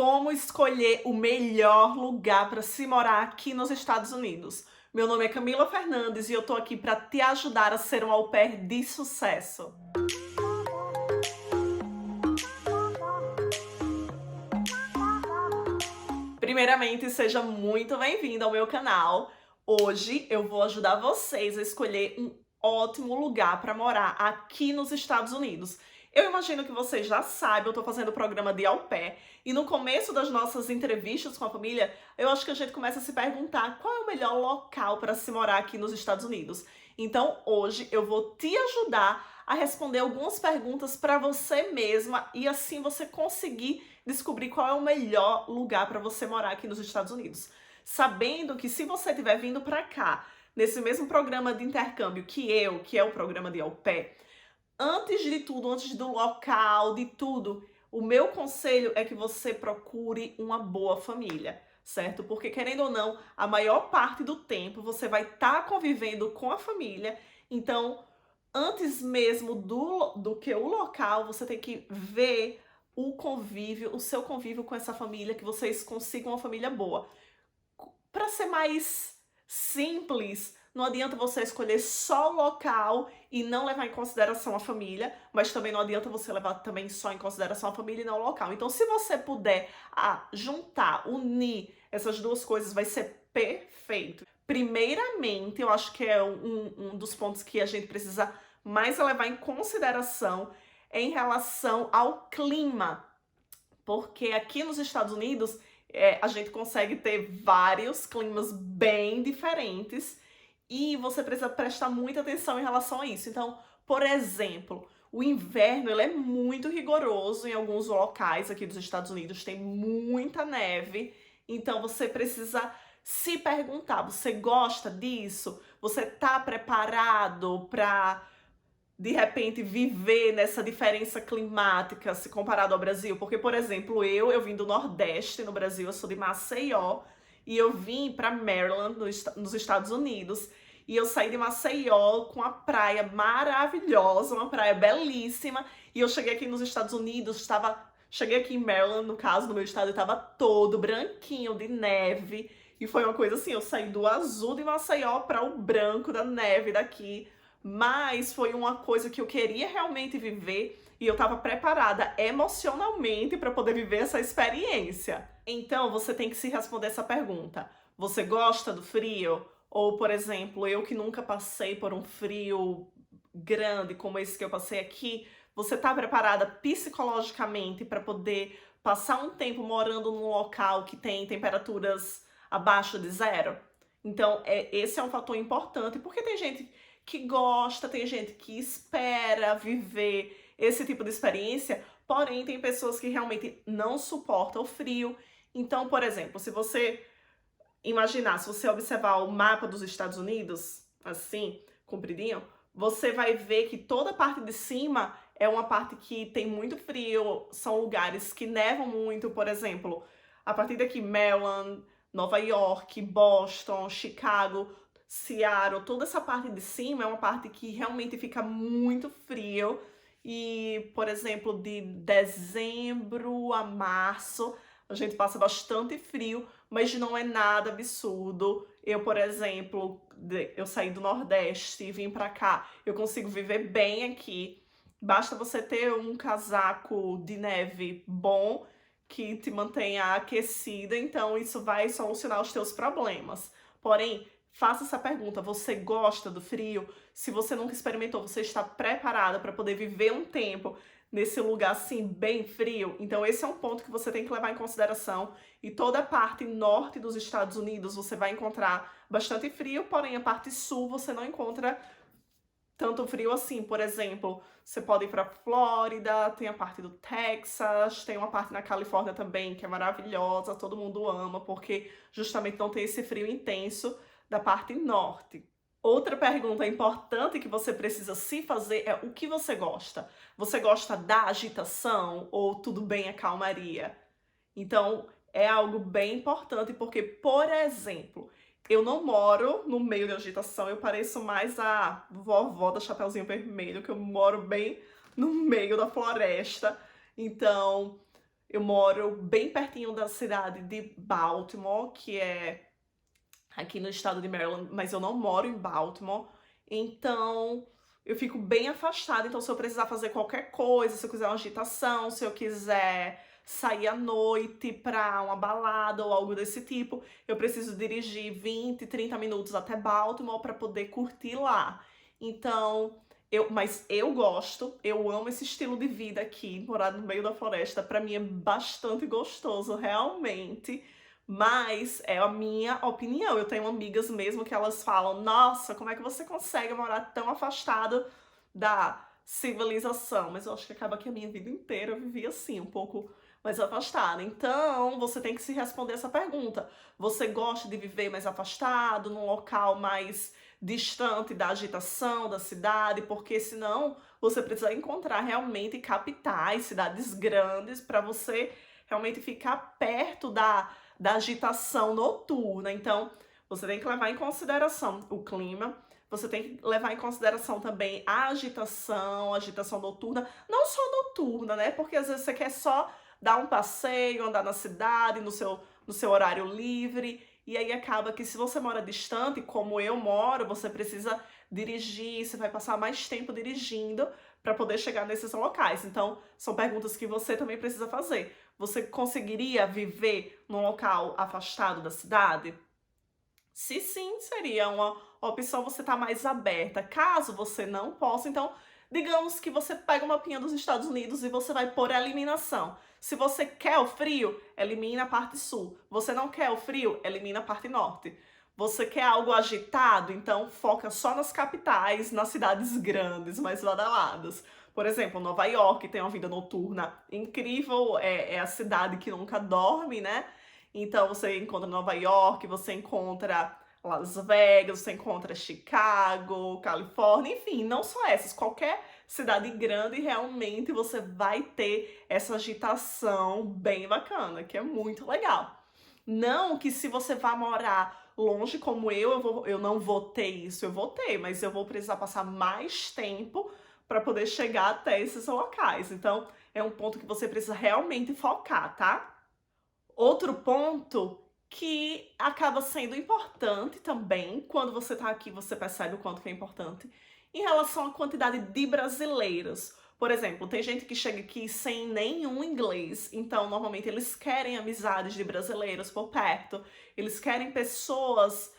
Como escolher o melhor lugar para se morar aqui nos Estados Unidos? Meu nome é Camila Fernandes e eu tô aqui para te ajudar a ser um au pair de sucesso. Primeiramente, seja muito bem-vindo ao meu canal. Hoje eu vou ajudar vocês a escolher um ótimo lugar para morar aqui nos Estados Unidos. Eu imagino que vocês já sabem, eu tô fazendo o programa de au pair e no começo das nossas entrevistas com a família, eu acho que a gente começa a se perguntar qual é o melhor local para se morar aqui nos Estados Unidos. Então, hoje eu vou te ajudar a responder algumas perguntas para você mesma e assim você conseguir descobrir qual é o melhor lugar para você morar aqui nos Estados Unidos. Sabendo que se você estiver vindo para cá, nesse mesmo programa de intercâmbio que é o programa de au pair, antes de tudo, antes do local, de tudo, o meu conselho é que você procure uma boa família, certo? Porque, querendo ou não, a maior parte do tempo você vai estar convivendo com a família. Então, antes mesmo do que o local, você tem que ver o convívio, o seu convívio com essa família, que vocês consigam uma família boa. Para ser mais simples, não adianta você escolher só o local e não levar em consideração a família, mas também não adianta você levar também só em consideração a família e não o local. Então, se você puder juntar, unir essas duas coisas, vai ser perfeito. Primeiramente, eu acho que é um dos pontos que a gente precisa mais levar em consideração em relação ao clima, porque aqui nos Estados Unidos a gente consegue ter vários climas bem diferentes e você precisa prestar muita atenção em relação a isso. Então, por exemplo, o inverno ele é muito rigoroso em alguns locais aqui dos Estados Unidos, tem muita neve, então você precisa se perguntar, você gosta disso? Você tá preparado para de repente viver nessa diferença climática se comparado ao Brasil? Porque, por exemplo, eu vim do Nordeste no Brasil, eu sou de Maceió, e eu vim para Maryland, nos Estados Unidos, e eu saí de Maceió com a praia maravilhosa, uma praia belíssima, e eu cheguei aqui nos Estados Unidos, cheguei aqui em Maryland, no caso, no meu estado, e estava todo branquinho de neve, e foi uma coisa assim, eu saí do azul de Maceió para o branco da neve daqui, mas foi uma coisa que eu queria realmente viver e eu estava preparada emocionalmente para poder viver essa experiência. Então você tem que se responder essa pergunta: você gosta do frio? Ou, por exemplo, eu que nunca passei por um frio grande como esse que eu passei aqui, você está preparada psicologicamente para poder passar um tempo morando num local que tem temperaturas abaixo de zero? Então, esse é um fator importante, porque tem gente que gosta, tem gente que espera viver esse tipo de experiência, porém tem pessoas que realmente não suportam o frio. Então, por exemplo, se você imaginar, se você observar o mapa dos Estados Unidos, assim, compridinho, você vai ver que toda a parte de cima é uma parte que tem muito frio, são lugares que nevam muito, por exemplo, a partir daqui, Maryland, Nova York, Boston, Chicago, Seattle, toda essa parte de cima é uma parte que realmente fica muito frio. E, por exemplo, de dezembro a março, a gente passa bastante frio, mas não é nada absurdo. Eu, por exemplo, eu saí do Nordeste e vim pra cá, eu consigo viver bem aqui. Basta você ter um casaco de neve bom que te mantenha aquecida, então isso vai solucionar os teus problemas. Porém, faça essa pergunta: você gosta do frio? Se você nunca experimentou, você está preparada para poder viver um tempo nesse lugar assim bem frio? Então esse é um ponto que você tem que levar em consideração. E toda a parte norte dos Estados Unidos você vai encontrar bastante frio, porém a parte sul você não encontra tanto frio assim. Por exemplo, você pode ir para Flórida, tem a parte do Texas, tem uma parte na Califórnia também que é maravilhosa, todo mundo ama, porque justamente não tem esse frio intenso da parte norte. Outra pergunta importante que você precisa se fazer é: o que você gosta? Você gosta da agitação ou tudo bem a calmaria? Então, é algo bem importante porque, por exemplo, eu não moro no meio da agitação, eu pareço mais a vovó da Chapeuzinho Vermelho, que eu moro bem no meio da floresta. Então, Eu moro bem pertinho da cidade de Baltimore, que é aqui no estado de Maryland, mas eu não moro em Baltimore. Então, eu fico bem afastada. Então, se eu precisar fazer qualquer coisa, se eu quiser uma agitação, se eu quiser sair à noite pra uma balada ou algo desse tipo, eu preciso dirigir 20, 30 minutos até Baltimore para poder curtir lá. Então, mas eu gosto, eu amo esse estilo de vida aqui, morar no meio da floresta. Pra mim é bastante gostoso, realmente. Mas é a minha opinião. Eu tenho amigas mesmo que elas falam: nossa, como é que você consegue morar tão afastado da civilização? Mas eu acho que acaba que a minha vida inteira eu vivi assim, um pouco mais afastada. Então, você tem que se responder essa pergunta. Você gosta de viver mais afastado, num local mais distante da agitação da cidade? Porque senão você precisa encontrar realmente capitais, cidades grandes, para você realmente ficar perto da agitação noturna. Então, você tem que levar em consideração o clima, você tem que levar em consideração também a agitação noturna, não só noturna, né? Porque às vezes você quer só dar um passeio, andar na cidade, no seu horário livre, e aí acaba que se você mora distante, como eu moro, você precisa dirigir, você vai passar mais tempo dirigindo para poder chegar nesses locais. Então, são perguntas que você também precisa fazer. Você conseguiria viver num local afastado da cidade? Se sim, seria uma opção você estar mais aberta. Caso você não possa, então, digamos que você pega uma mapinha dos Estados Unidos e você vai por eliminação. Se você quer o frio, elimina a parte sul. Você não quer o frio, elimina a parte norte. Você quer algo agitado, então foca só nas capitais, nas cidades grandes, mais badaladas. Por exemplo, Nova York tem uma vida noturna incrível, é a cidade que nunca dorme, né? Então você encontra Nova York, você encontra Las Vegas, você encontra Chicago, Califórnia, enfim, não só essas, qualquer cidade grande realmente você vai ter essa agitação bem bacana, que é muito legal. Não que se você vá morar longe como eu não vou ter isso, eu vou ter, mas eu vou precisar passar mais tempo para poder chegar até esses locais. Então, é um ponto que você precisa realmente focar, tá? Outro ponto que acaba sendo importante também, quando você está aqui, você percebe o quanto que é importante, em relação à quantidade de brasileiros. Por exemplo, tem gente que chega aqui sem nenhum inglês, então normalmente eles querem amizades de brasileiros por perto, eles querem pessoas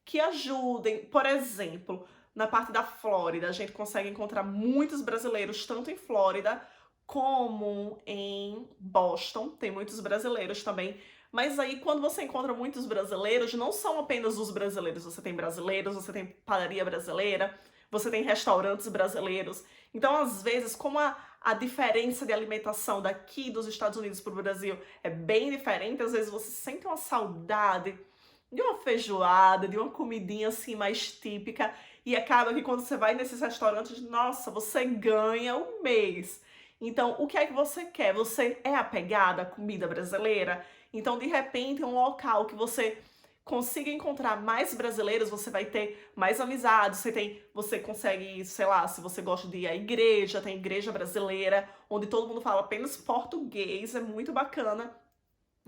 que ajudem. Por exemplo, na parte da Flórida, a gente consegue encontrar muitos brasileiros, tanto em Flórida como em Boston, tem muitos brasileiros também. Mas aí, quando você encontra muitos brasileiros, não são apenas os brasileiros. Você tem brasileiros, você tem padaria brasileira, você tem restaurantes brasileiros. Então, às vezes, como a diferença de alimentação daqui dos Estados Unidos para o Brasil é bem diferente, às vezes você sente uma saudade de uma feijoada, de uma comidinha assim mais típica, e acaba que quando você vai nesses restaurantes, nossa, você ganha um mês. Então, o que é que você quer? Você é apegada à comida brasileira? Então, de repente, um local que você consiga encontrar mais brasileiros, você vai ter mais amizades, você consegue, sei lá, se você gosta de ir à igreja, tem igreja brasileira, onde todo mundo fala apenas português, é muito bacana.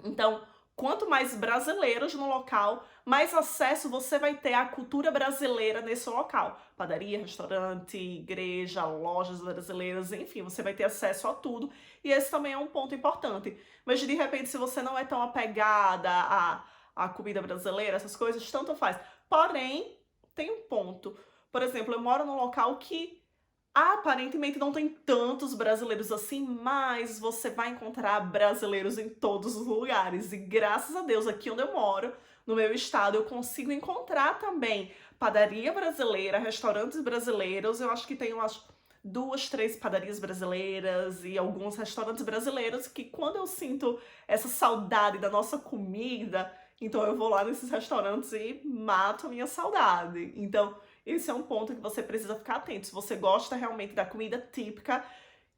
Então, quanto mais brasileiros no local, mais acesso você vai ter à cultura brasileira nesse local. Padaria, restaurante, igreja, lojas brasileiras, enfim, você vai ter acesso a tudo. E esse também é um ponto importante. Mas de repente, se você não é tão apegada à comida brasileira, essas coisas, tanto faz. Porém, tem um ponto. Por exemplo, eu moro num local que aparentemente não tem tantos brasileiros assim, mas você vai encontrar brasileiros em todos os lugares. E graças a Deus, aqui onde eu moro, no meu estado, eu consigo encontrar também padaria brasileira, restaurantes brasileiros. Eu acho que tem umas duas, três padarias brasileiras e alguns restaurantes brasileiros que quando eu sinto essa saudade da nossa comida, então eu vou lá nesses restaurantes e mato a minha saudade. Então, esse é um ponto que você precisa ficar atento. Se você gosta realmente da comida típica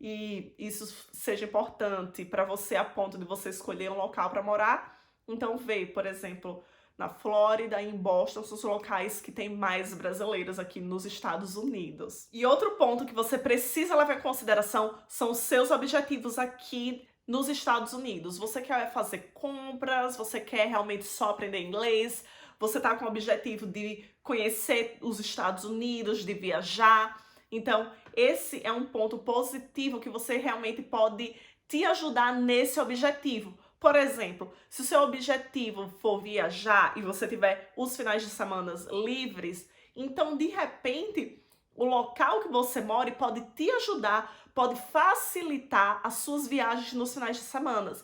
e isso seja importante para você a ponto de você escolher um local para morar, então vê, por exemplo, na Flórida e em Boston, são os locais que tem mais brasileiros aqui nos Estados Unidos. E outro ponto que você precisa levar em consideração são os seus objetivos aqui nos Estados Unidos? Você quer fazer compras? Você quer realmente só aprender inglês? Você está com o objetivo de conhecer os Estados Unidos, de viajar? Então, esse é um ponto positivo que você realmente pode te ajudar nesse objetivo. Por exemplo, se o seu objetivo for viajar e você tiver os finais de semana livres, então, de repente, o local que você mora pode te ajudar, pode facilitar as suas viagens nos finais de semana.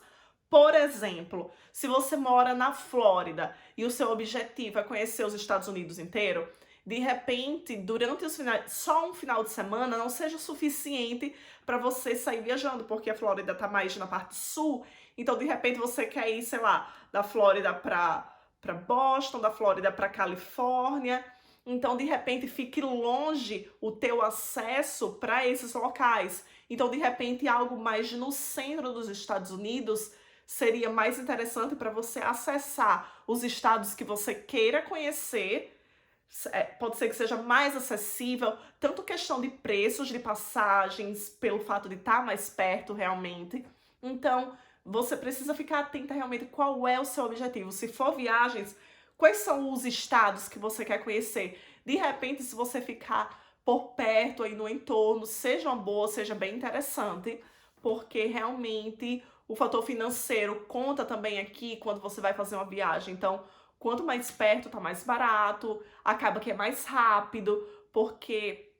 Por exemplo, se você mora na Flórida e o seu objetivo é conhecer os Estados Unidos inteiro, de repente, durante os finais, só um final de semana não seja suficiente para você sair viajando, porque a Flórida está mais na parte sul, então de repente você quer ir, sei lá, da Flórida para Boston, da Flórida para Califórnia. Então, de repente, fique longe o teu acesso para esses locais. Então, de repente, algo mais no centro dos Estados Unidos seria mais interessante para você acessar os estados que você queira conhecer. Pode ser que seja mais acessível, tanto questão de preços de passagens, pelo fato de estar mais perto realmente. Então, você precisa ficar atenta realmente qual é o seu objetivo. Se for viagens, quais são os estados que você quer conhecer? De repente, se você ficar por perto aí no entorno, seja uma boa, seja bem interessante, porque realmente o fator financeiro conta também aqui quando você vai fazer uma viagem. Então, quanto mais perto, tá mais barato, acaba que é mais rápido, porque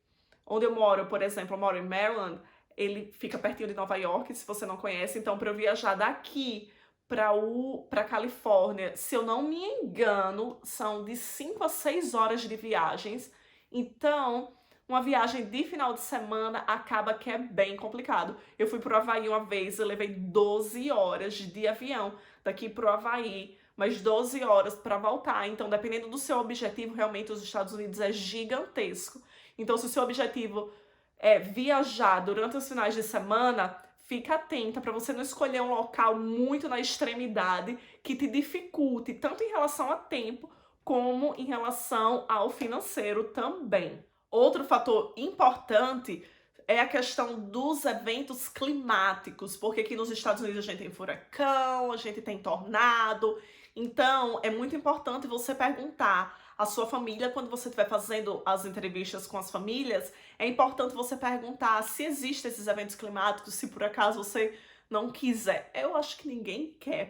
onde eu moro, por exemplo, eu moro em Maryland, ele fica pertinho de Nova York, se você não conhece, então para eu viajar daqui para Califórnia, se eu não me engano, são de 5 a 6 horas de viagens. Então, uma viagem de final de semana acaba que é bem complicado. Eu fui pro Havaí uma vez, eu levei 12 horas de avião daqui pro Havaí, mas 12 horas para voltar. Então, dependendo do seu objetivo, realmente os Estados Unidos é gigantesco. Então, se o seu objetivo é viajar durante os finais de semana, fica atenta para você não escolher um local muito na extremidade que te dificulte, tanto em relação a tempo, como em relação ao financeiro também. Outro fator importante é a questão dos eventos climáticos, porque aqui nos Estados Unidos a gente tem furacão, a gente tem tornado, então é muito importante você perguntar à sua família, quando você estiver fazendo as entrevistas com as famílias, é importante você perguntar se existem esses eventos climáticos, se por acaso você não quiser. Eu acho que ninguém quer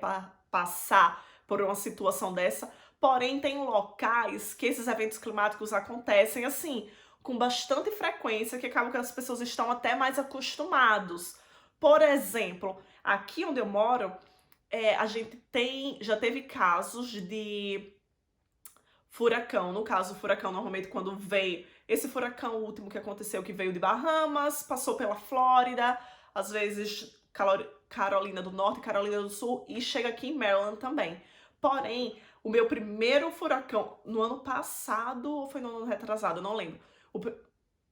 passar por uma situação dessa, porém tem locais que esses eventos climáticos acontecem assim, com bastante frequência, que acaba que as pessoas estão até mais acostumados. Por exemplo, aqui onde eu moro, a gente já teve casos de furacão. No caso, o furacão normalmente quando veio, esse furacão último que aconteceu, que veio de Bahamas, passou pela Flórida, às vezes Carolina do Norte, Carolina do Sul, e chega aqui em Maryland também. Porém, o meu primeiro furacão, no ano passado, ou foi no ano retrasado, eu não lembro.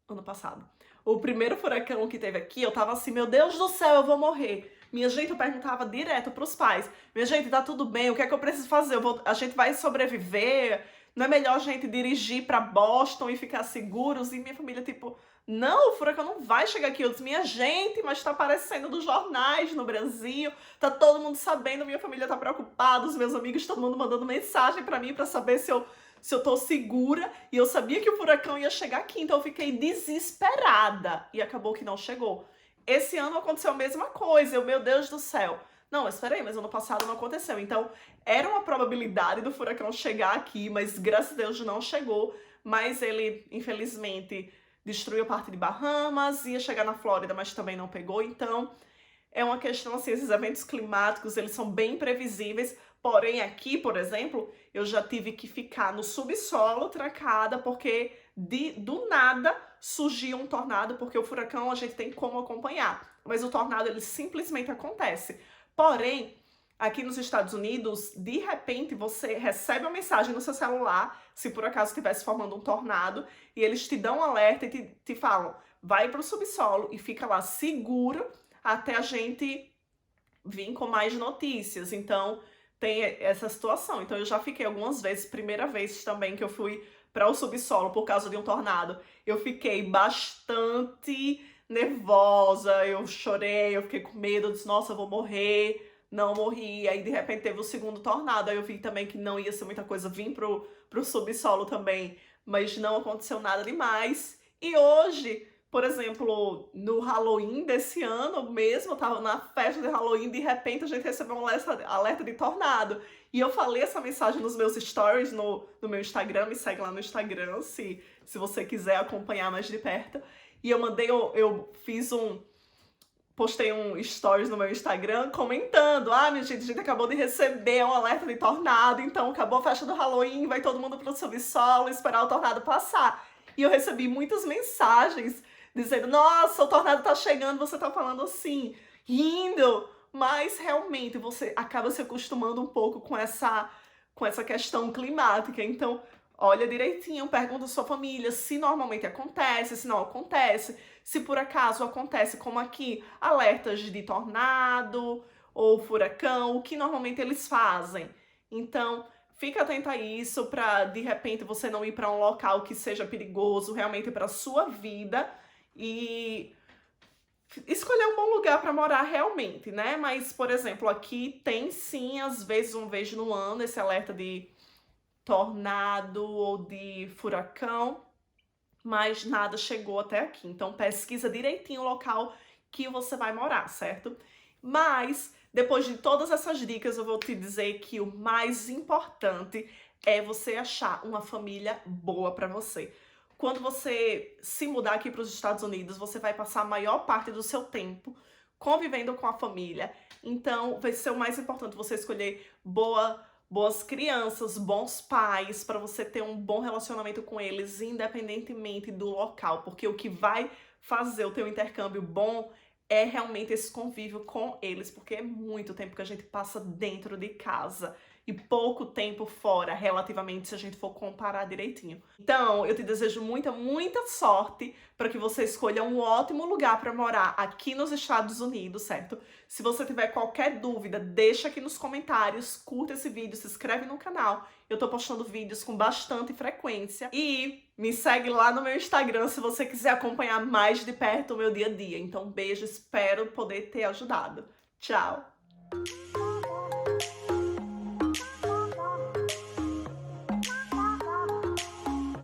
Ano passado. O primeiro furacão que teve aqui, eu tava assim, meu Deus do céu, eu vou morrer. Minha gente, eu perguntava direto pros pais. Minha gente, tá tudo bem? O que é que eu preciso fazer? A gente vai sobreviver? Não é melhor a gente dirigir pra Boston e ficar seguros? E minha família, tipo, não, o furacão não vai chegar aqui. Eu disse, minha gente, mas tá aparecendo nos jornais no Brasil. Tá todo mundo sabendo, minha família tá preocupada, os meus amigos, todo mundo mandando mensagem pra mim pra saber se eu tô segura, e eu sabia que o furacão ia chegar aqui, então eu fiquei desesperada, e acabou que não chegou. Esse ano aconteceu a mesma coisa, meu Deus do céu. Não, mas peraí, mas ano passado não aconteceu, então era uma probabilidade do furacão chegar aqui, mas graças a Deus não chegou, mas ele, infelizmente, destruiu parte de Bahamas, ia chegar na Flórida, mas também não pegou, então é uma questão assim, esses eventos climáticos, eles são bem imprevisíveis, porém aqui, por exemplo, eu já tive que ficar no subsolo trancada, porque do nada surgiu um tornado, porque o furacão a gente tem como acompanhar, mas o tornado ele simplesmente acontece. Porém, aqui nos Estados Unidos, de repente você recebe uma mensagem no seu celular, se por acaso estivesse formando um tornado, e eles te dão um alerta e te falam, vai para o subsolo e fica lá seguro até a gente vir com mais notícias. Então, tem essa situação. Então, eu já fiquei algumas vezes, primeira vez também que eu fui para o subsolo por causa de um tornado, eu fiquei bastante nervosa, eu chorei, eu fiquei com medo, eu disse, nossa, eu vou morrer. Não morri, aí de repente teve o segundo tornado, aí eu vi também que não ia ser muita coisa, vim pro subsolo também, mas não aconteceu nada demais. E hoje, por exemplo, no Halloween desse ano mesmo, eu tava na festa de Halloween, de repente a gente recebeu um alerta de tornado. E eu falei essa mensagem nos meus stories, no meu Instagram, me segue lá no Instagram, se você quiser acompanhar mais de perto. E eu mandei, eu fiz postei um stories no meu Instagram comentando, minha gente, a gente acabou de receber um alerta de tornado, então acabou a festa do Halloween, vai todo mundo pro subsolo esperar o tornado passar. E eu recebi muitas mensagens dizendo, nossa, o tornado tá chegando, você tá falando assim, rindo, mas realmente você acaba se acostumando um pouco com essa questão climática, então olha direitinho, pergunta à sua família se normalmente acontece, se não acontece, se por acaso acontece como aqui, alertas de tornado ou furacão, o que normalmente eles fazem. Então, fica atento a isso para de repente você não ir para um local que seja perigoso realmente para sua vida e escolher um bom lugar para morar realmente, né? Mas, por exemplo, aqui tem sim, às vezes, uma vez no ano, esse alerta de tornado ou de furacão, mas nada chegou até aqui. Então pesquisa direitinho o local que você vai morar, certo? Mas depois de todas essas dicas, eu vou te dizer que o mais importante é você achar uma família boa para você. Quando você se mudar aqui para os Estados Unidos, você vai passar a maior parte do seu tempo convivendo com a família. Então, vai ser o mais importante você escolher boas crianças, bons pais, para você ter um bom relacionamento com eles, independentemente do local, porque o que vai fazer o teu intercâmbio bom é realmente esse convívio com eles, porque é muito tempo que a gente passa dentro de casa e pouco tempo fora, relativamente, se a gente for comparar direitinho. Então, eu te desejo muita, muita sorte para que você escolha um ótimo lugar para morar aqui nos Estados Unidos, certo? Se você tiver qualquer dúvida, deixa aqui nos comentários, curta esse vídeo, se inscreve no canal. Eu tô postando vídeos com bastante frequência. E me segue lá no meu Instagram se você quiser acompanhar mais de perto o meu dia a dia. Então, beijo, espero poder ter ajudado. Tchau!